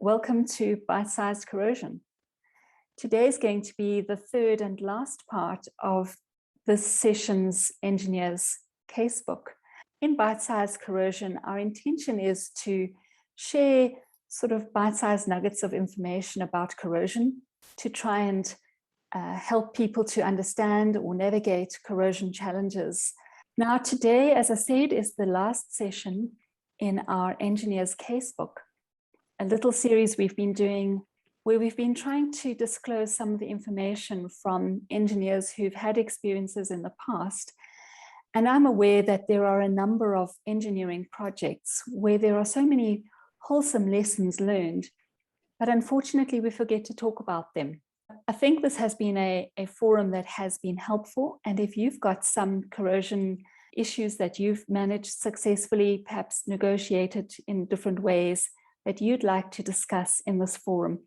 Welcome to Bite-Sized Corrosion. Today is going to be the third and last part of this session's engineer's casebook. In Bite-Sized Corrosion, our intention is to share sort of bite-sized nuggets of information about corrosion to try and help people to understand or navigate corrosion challenges. Now today, as I said, is the last session in our engineer's casebook, a little series we've been doing where we've been trying to disclose some of the information from engineers who've had experiences in the past. And I'm aware that there are a number of engineering projects where there are so many wholesome lessons learned, but unfortunately we forget to talk about them. I think this has been a forum that has been helpful. And if you've got some corrosion issues that you've managed successfully, perhaps negotiated in different ways, that you'd like to discuss in this forum,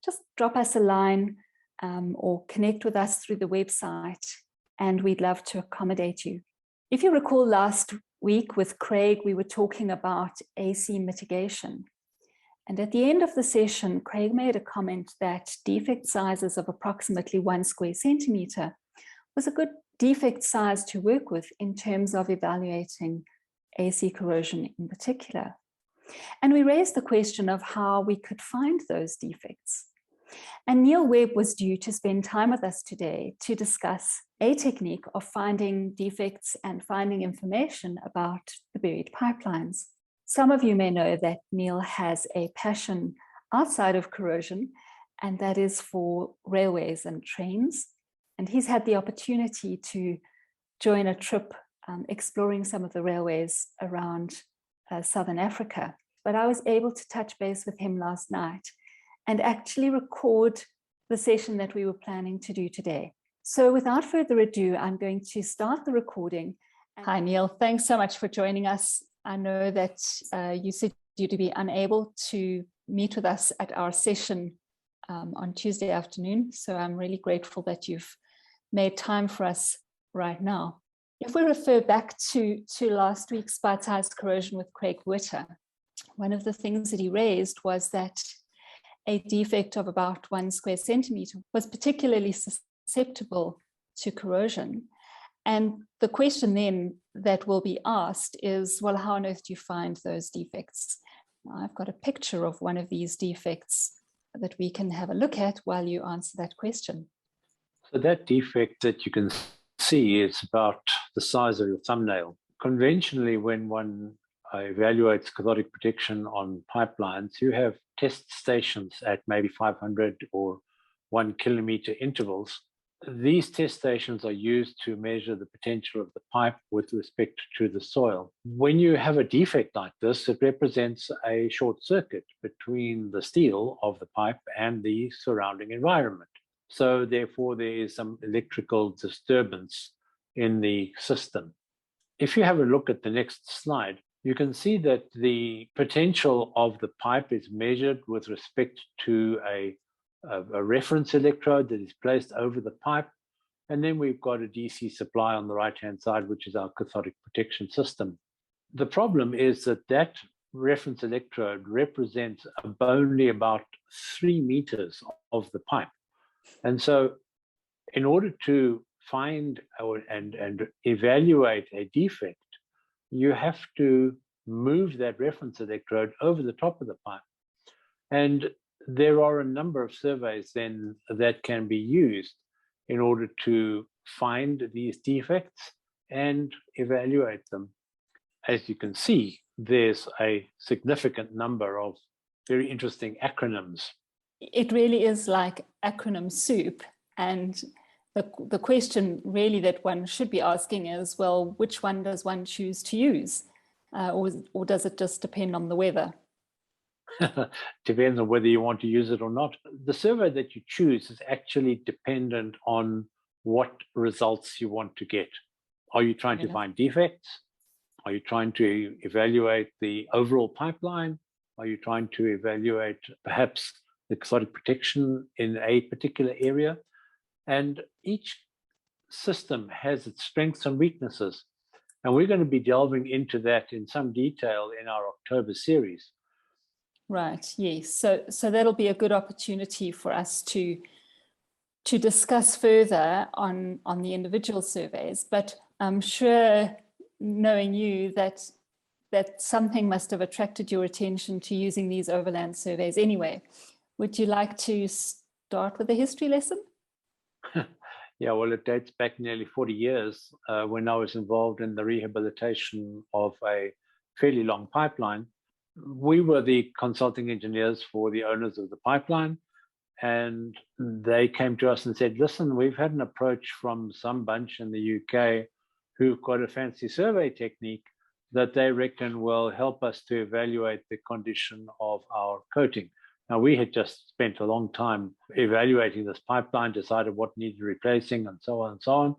just drop us a line or connect with us through the website, and we'd love to accommodate you. If you recall, last week with Craig, we were talking about AC mitigation. And at the end of the session, Craig made a comment that defect sizes of approximately 1 square centimeter was a good defect size to work with in terms of evaluating AC corrosion in particular. And we raised the question of how we could find those defects. And Neil Webb was due to spend time with us today to discuss a technique of finding defects and finding information about the buried pipelines. Some of you may know that Neil has a passion outside of corrosion, and that is for railways and trains. And he's had the opportunity to join a trip exploring some of the railways around Southern Africa. But I was able to touch base with him last night and actually record the session that we were planning to do today. So without further ado, I'm going to start the recording. Hi, Neil. Thanks so much for joining us. I know that you said you to be unable to meet with us at our session on Tuesday afternoon. So I'm really grateful that you've made time for us right now. If we refer back to last week's Bite-Sized Corrosion with Craig Witter, one of the things that he raised was that a defect of about 1 square centimeter was particularly susceptible to corrosion. And the question then that will be asked is, well, how on earth do you find those defects? Now, I've got a picture of one of these defects that we can have a look at while you answer that question. So that defect that you can see is about the size of your thumbnail. Conventionally, when one evaluates cathodic protection on pipelines, you have test stations at maybe 500 or 1 kilometer intervals. These test stations are used to measure the potential of the pipe with respect to the soil. When you have a defect like this, it represents a short circuit between the steel of the pipe and the surrounding environment. So therefore, there is some electrical disturbance in the system. If you have a look at the next slide, you can see that the potential of the pipe is measured with respect to a reference electrode that is placed over the pipe. And then we've got a DC supply on the right-hand side, which is our cathodic protection system. The problem is that that reference electrode represents only about 3 meters of the pipe. And so in order to find and evaluate a defect, you have to move that reference electrode over the top of the pipe. And there are a number of surveys then that can be used in order to find these defects and evaluate them. As you can see, there's a significant number of very interesting acronyms. It really is like acronym soup. And the question really that one should be asking is, well, which one does one choose to use? Or does it just depend on the weather? Depends on whether you want to use it or not. The survey that you choose is actually dependent on what results you want to get. Are you trying to find defects? Are you trying to evaluate the overall pipeline? Are you trying to evaluate perhaps the cathodic protection in a particular area? And each system has its strengths and weaknesses. And we're going to be delving into that in some detail in our October series. Right, yes. So that'll be a good opportunity for us to discuss further on the individual surveys, but I'm sure, knowing you, that something must have attracted your attention to using these overland surveys anyway. Would you like to start with a history lesson? Yeah, well, it dates back nearly 40 years when I was involved in the rehabilitation of a fairly long pipeline. We were the consulting engineers for the owners of the pipeline, and they came to us and said, listen, we've had an approach from some bunch in the UK who've got a fancy survey technique that they reckon will help us to evaluate the condition of our coating. Now, we had just spent a long time evaluating this pipeline, decided what needed replacing, and so on and so on.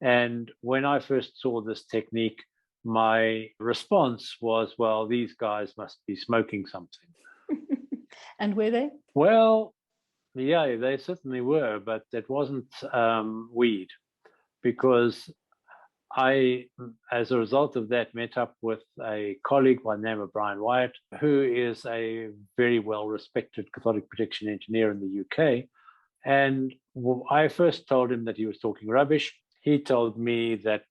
And when I first saw this technique, my response was, well, these guys must be smoking something. And were they? Well, yeah, they certainly were, but it wasn't weed, because I, as a result of that, met up with a colleague by the name of Brian Wyatt, who is a very well-respected cathodic protection engineer in the UK. And I first told him that he was talking rubbish. He told me that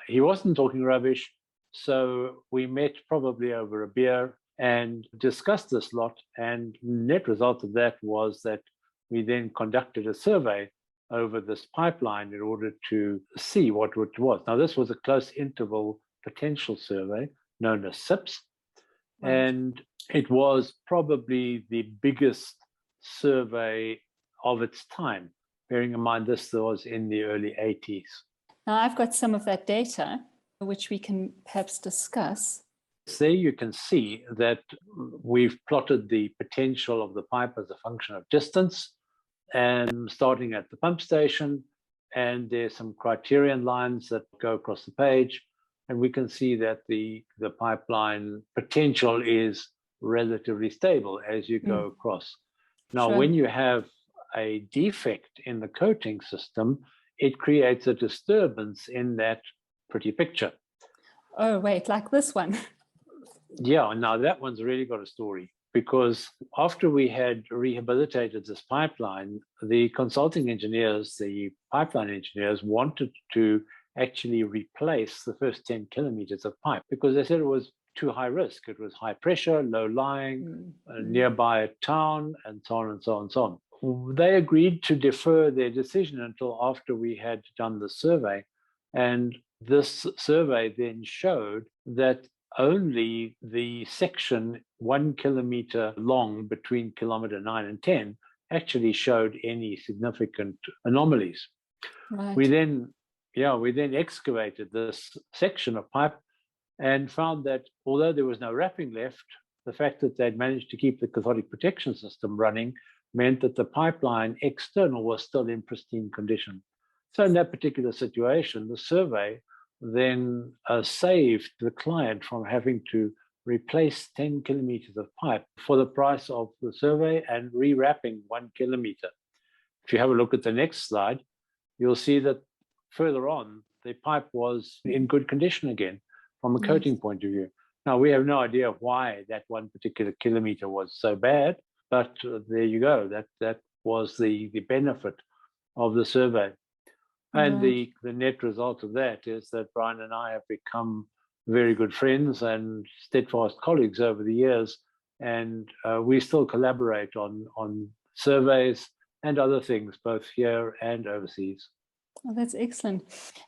he wasn't talking rubbish. So we met probably over a beer and discussed this lot. And net result of that was that we then conducted a survey over this pipeline in order to see what it was. Now, this was a close interval potential survey known as CIPS, right. And it was probably the biggest survey of its time, bearing in mind this was in the early 80s. Now, I've got some of that data, which we can perhaps discuss. There you can see that we've plotted the potential of the pipe as a function of distance, and starting at the pump station, and there's some criterion lines that go across the page, and we can see that the pipeline potential is relatively stable as you go across. Now, when you have a defect in the coating system, it creates a disturbance in that pretty picture. Oh, wait, like this one? Yeah, now that one's really got a story. Because after we had rehabilitated this pipeline, the consulting engineers, the pipeline engineers, wanted to actually replace the first 10 kilometers of pipe because they said it was too high risk. It was high pressure, low lying, nearby a town, and so on and so on and so on. They agreed to defer their decision until after we had done the survey. And this survey then showed that only the section 1 kilometer long between kilometer 9 and 10 actually showed any significant anomalies. Right. We then excavated this section of pipe and found that although there was no wrapping left, the fact that they'd managed to keep the cathodic protection system running meant that the pipeline external was still in pristine condition. So in that particular situation, the survey then saved the client from having to replace 10 kilometers of pipe for the price of the survey and rewrapping 1 kilometer. If you have a look at the next slide, you'll see that further on, the pipe was in good condition again from a coating point of view. Now, we have no idea why that one particular kilometer was so bad, but there you go. That was the benefit of the survey. And the net result of that is that Brian and I have become very good friends and steadfast colleagues over the years. And we still collaborate on surveys and other things, both here and overseas. Oh, that's excellent.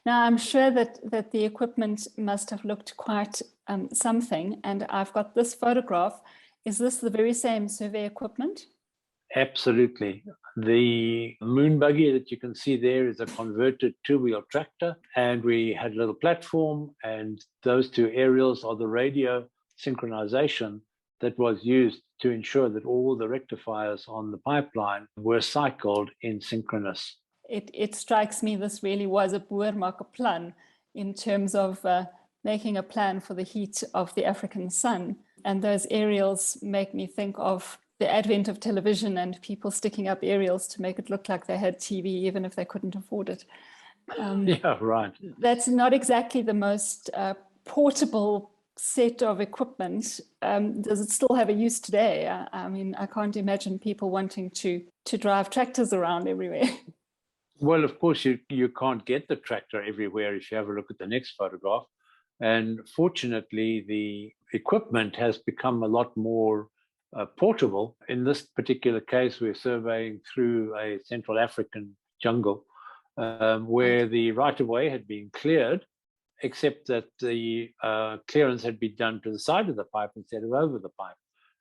Now, I'm sure that the equipment must have looked quite something. And I've got this photograph. Is this the very same survey equipment? Absolutely. The moon buggy that you can see there is a converted two-wheel tractor, and we had a little platform, and those two aerials are the radio synchronization that was used to ensure that all the rectifiers on the pipeline were cycled in synchronous. It strikes me this really was a boermaak plan in terms of making a plan for the heat of the African sun. And those aerials make me think of the advent of television and people sticking up aerials to make it look like they had TV, even if they couldn't afford it. Yeah, right. That's not exactly the most portable set of equipment, does it still have a use today? I mean, I can't imagine people wanting to drive tractors around everywhere. Well, of course, you can't get the tractor everywhere if you have a look at the next photograph. And fortunately, the equipment has become a lot more portable. In this particular case, we're surveying through a Central African jungle where the right-of-way had been cleared, except that the clearance had been done to the side of the pipe instead of over the pipe.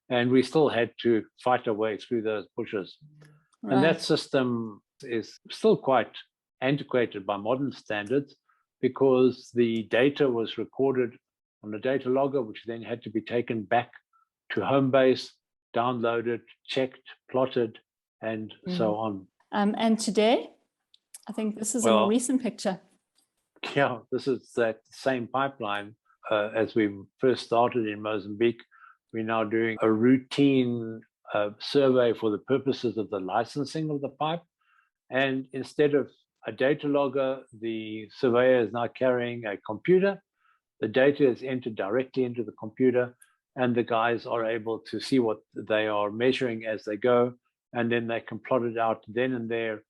And we still had to fight our way through those bushes. Right. And that system is still quite antiquated by modern standards because the data was recorded on a data logger, which then had to be taken back to home base, downloaded, checked, plotted, and so on. And today, I think this is a more recent picture. Yeah, this is that same pipeline as we first started in Mozambique. We're now doing a routine survey for the purposes of the licensing of the pipe. And instead of a data logger, the surveyor is now carrying a computer. The data is entered directly into the computer, and the guys are able to see what they are measuring as they go, and then they can plot it out then and there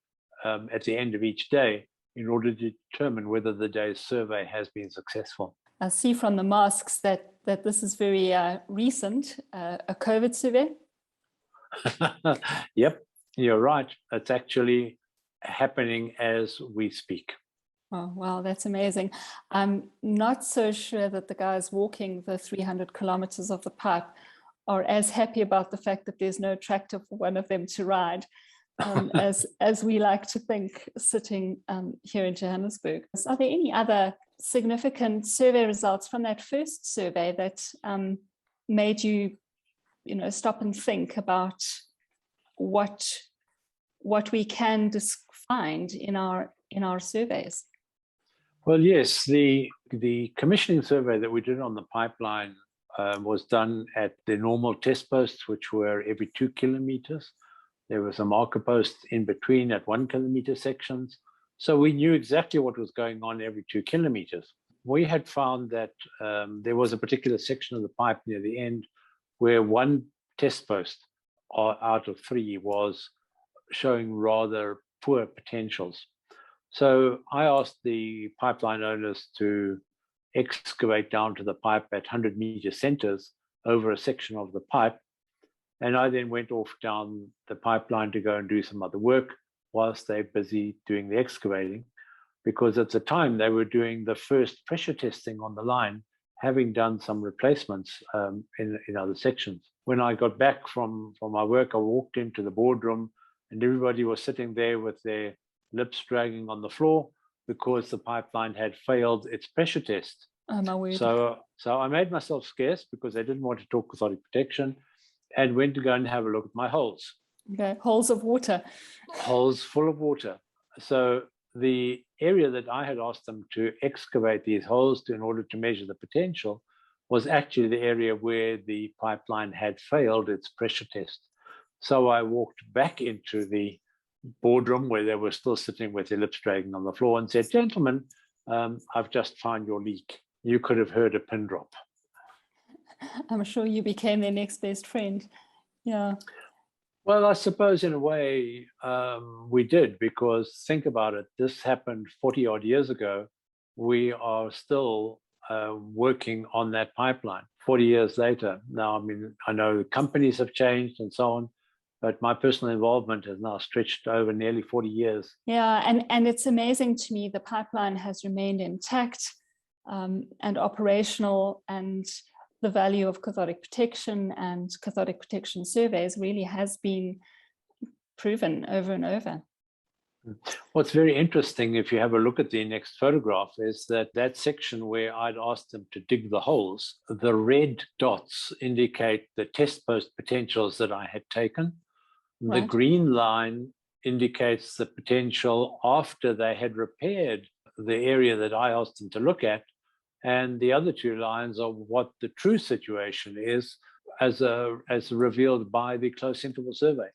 at the end of each day in order to determine whether the day's survey has been successful. I see from the masks that this is very recent, a COVID survey. Yep, you're right. It's actually happening as we speak. Oh, wow, that's amazing. I'm not so sure that the guys walking the 300 kilometers of the pipe are as happy about the fact that there's no tractor for one of them to ride as we like to think sitting here in Johannesburg. Are there any other significant survey results from that first survey that made you, stop and think about what we can find in our surveys? Well, yes, the commissioning survey that we did on the pipeline was done at the normal test posts, which were every 2 kilometers. There was a marker post in between at 1 kilometer sections. So we knew exactly what was going on every 2 kilometers. We had found that there was a particular section of the pipe near the end where one test post out of 3 was showing rather poor potentials. So I asked the pipeline owners to excavate down to the pipe at 100-meter centers over a section of the pipe. And I then went off down the pipeline to go and do some other work whilst they're busy doing the excavating, because at the time they were doing the first pressure testing on the line, having done some replacements in other sections. When I got back from my work, I walked into the boardroom and everybody was sitting there with their lips dragging on the floor because the pipeline had failed its pressure test. Oh, my word. So I made myself scarce because I didn't want to talk cathodic protection and went to go and have a look at my holes. Okay, holes of water. Holes full of water. So the area that I had asked them to excavate these holes in order to measure the potential was actually the area where the pipeline had failed its pressure test. So I walked back into the boardroom where they were still sitting with their lips dragging on the floor and said, "Gentlemen, I've just found your leak. You could have heard a pin drop." I'm sure you became their next best friend. Yeah. Well, I suppose in a way we did, because think about it. This happened 40 odd years ago. We are still working on that pipeline 40 years later. Now, I mean, I know companies have changed and so on, but my personal involvement has now stretched over nearly 40 years. Yeah, and it's amazing to me the pipeline has remained intact and operational, and the value of cathodic protection and cathodic protection surveys really has been proven over and over. What's very interesting, if you have a look at the next photograph, is that section where I'd asked them to dig the holes, the red dots indicate the test post potentials that I had taken. The green line indicates the potential after they had repaired the area that I asked them to look at. And the other 2 lines are what the true situation is as revealed by the close interval survey.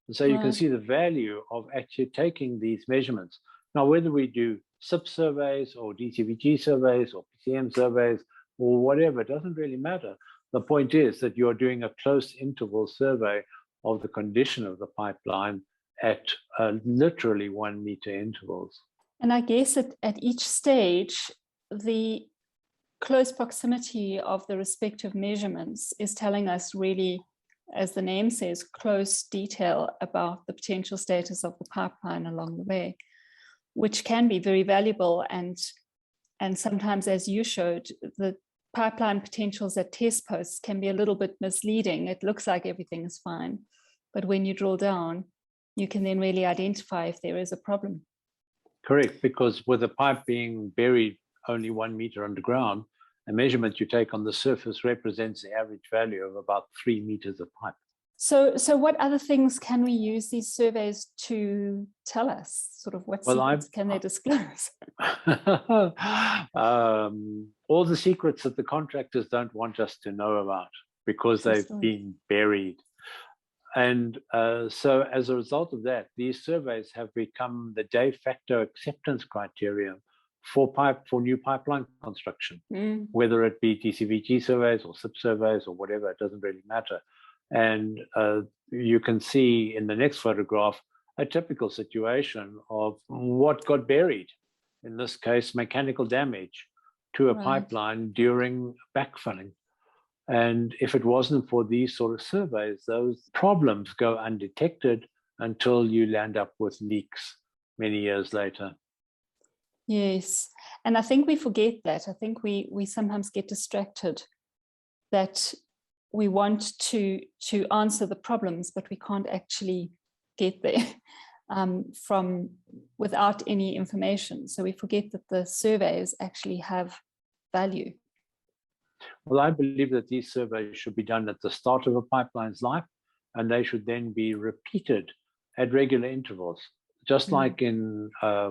And so you can see the value of actually taking these measurements. Now, whether we do SIP surveys or DCVG surveys or PCM surveys or whatever. It doesn't really matter. The point is that you're doing a close interval survey of the condition of the pipeline at literally 1 meter intervals. And I guess at each stage, the close proximity of the respective measurements is telling us really, as the name says, close detail about the potential status of the pipeline along the way, which can be very valuable. And sometimes, as you showed, the pipeline potentials at test posts can be a little bit misleading. It looks like everything is fine, but when you drill down, you can then really identify if there is a problem. Correct, because with the pipe being buried only 1 meter underground, a measurement you take on the surface represents the average value of about 3 meters of pipe. So what other things can we use these surveys to tell us? Sort of what secrets can they disclose? All the secrets that the contractors don't want us to know about because they've been buried. And so as a result of that, these surveys have become the de facto acceptance criteria for new pipeline construction, whether it be DCVG surveys or SIP surveys or whatever, it doesn't really matter. And you can see in the next photograph a typical situation of what got buried, in this case, mechanical damage to a pipeline during backfilling. And if it wasn't for these sort of surveys, those problems go undetected until you land up with leaks many years later. Yes, and I think we forget that. I think we sometimes get distracted that we want to answer the problems, but we can't actually get there from without any information. So we forget that the surveys actually have value. Well, I believe that these surveys should be done at the start of a pipeline's life, and they should then be repeated at regular intervals. Just like in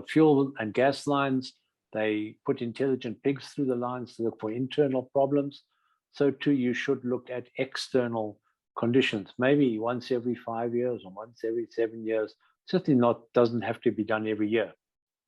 fuel and gas lines, they put intelligent pigs through the lines to look for internal problems. So too, you should look at external conditions, maybe once every 5 years or once every 7 years. Certainly doesn't have to be done every year.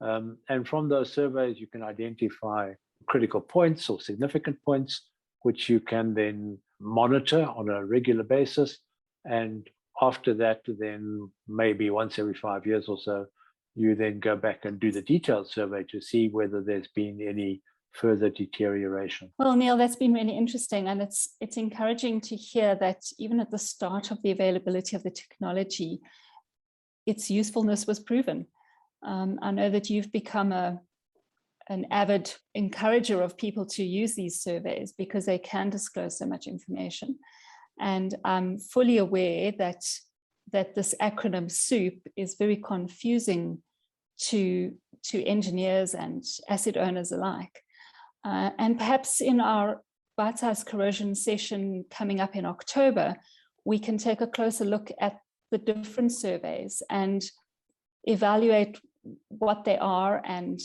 And from those surveys, you can identify critical points or significant points, which you can then monitor on a regular basis. And after that, then maybe once every 5 years or so, you then go back and do the detailed survey to see whether there's been any further deterioration. Well, Neil, that's been really interesting. And it's encouraging to hear that even at the start of the availability of the technology, its usefulness was proven. I know that you've become an avid encourager of people to use these surveys because they can disclose so much information. And I'm fully aware that this acronym SOUP is very confusing to engineers and asset owners alike. And perhaps in our bite-sized corrosion session coming up in October, we can take a closer look at the different surveys and evaluate what they are, and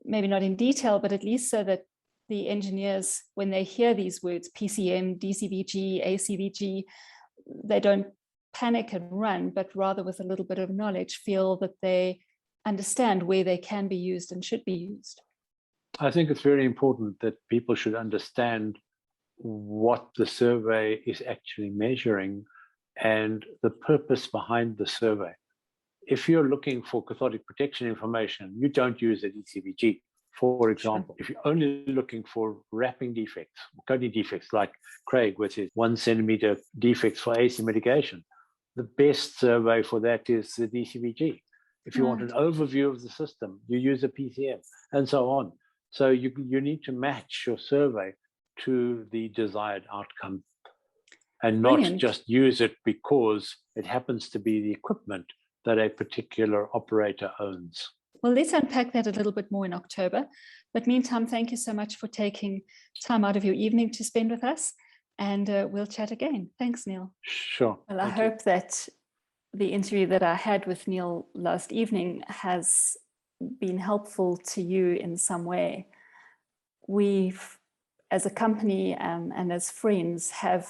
maybe not in detail, but at least so that the engineers, when they hear these words, PCM, DCVG, ACVG, they don't panic and run, but rather with a little bit of knowledge, feel that they understand where they can be used and should be used. I think it's very important that people should understand what the survey is actually measuring and the purpose behind the survey. If you're looking for cathodic protection information, you don't use a DCVG. For example, if you're only looking for wrapping defects, coating defects like Craig with his 1 centimeter defects for AC mitigation, the best survey for that is the DCVG. If you want an overview of the system, you use a PCM and so on. So you need to match your survey to the desired outcome and not just use it because it happens to be the equipment that a particular operator owns. Well, let's unpack that a little bit more in October. But meantime, thank you so much for taking time out of your evening to spend with us, and we'll chat again. Thanks, Neil. Sure. Well, I hope that the interview that I had with Neil last evening has been helpful to you in some way. We've, as a company and as friends, have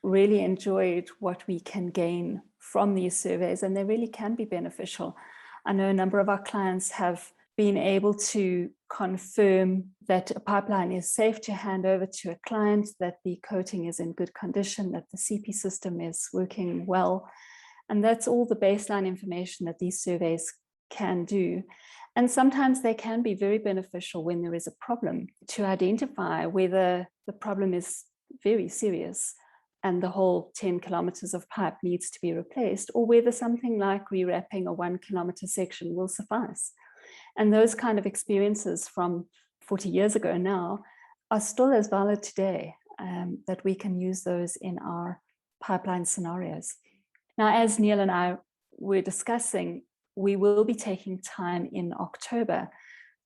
really enjoyed what we can gain from these surveys, and they really can be beneficial. I know a number of our clients have been able to confirm that a pipeline is safe to hand over to a client, that the coating is in good condition, that the CP system is working well. And that's all the baseline information that these surveys can do. And sometimes they can be very beneficial when there is a problem to identify whether the problem is very serious and the whole 10 kilometers of pipe needs to be replaced, or whether something like rewrapping a 1 kilometer section will suffice. And those kind of experiences from 40 years ago now are still as valid today, that we can use those in our pipeline scenarios. Now, as Neil and I were discussing, we will be taking time in October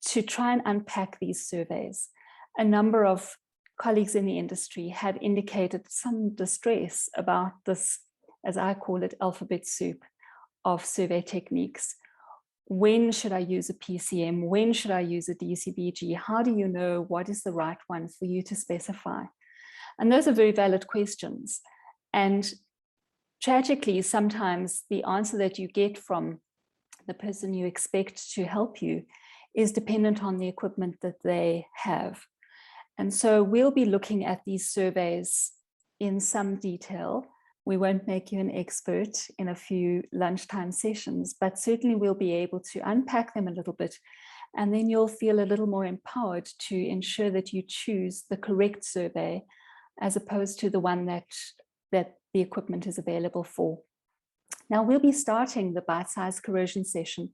to try and unpack these surveys. A number of colleagues in the industry had indicated some distress about this, as I call it, alphabet soup of survey techniques. When should I use a PCM? When should I use a DCBG? How do you know what is the right one for you to specify? And those are very valid questions. And tragically, sometimes the answer that you get from the person you expect to help you is dependent on the equipment that they have. And so we'll be looking at these surveys in some detail. We won't make you an expert in a few lunchtime sessions, but certainly we'll be able to unpack them a little bit. And then you'll feel a little more empowered to ensure that you choose the correct survey as opposed to the one that the equipment is available for. Now, we'll be starting the bite-sized corrosion session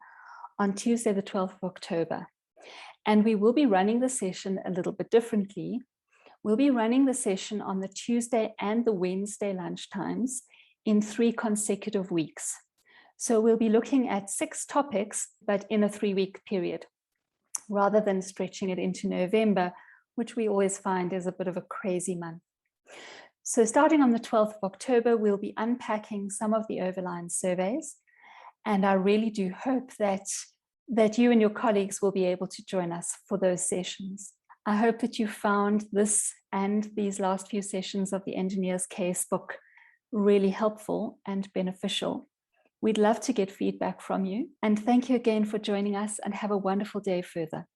on Tuesday, the 12th of October. And we will be running the session a little bit differently. We'll be running the session on the Tuesday and the Wednesday lunchtimes in 3 consecutive weeks. So we'll be looking at 6 topics, but in a 3-week period, rather than stretching it into November, which we always find is a bit of a crazy month. So starting on the 12th of October, we'll be unpacking some of the overland surveys. And I really do hope that you and your colleagues will be able to join us for those sessions. I hope that you found this and these last few sessions of the Engineer's Casebook really helpful and beneficial. We'd love to get feedback from you. And thank you again for joining us, and have a wonderful day further.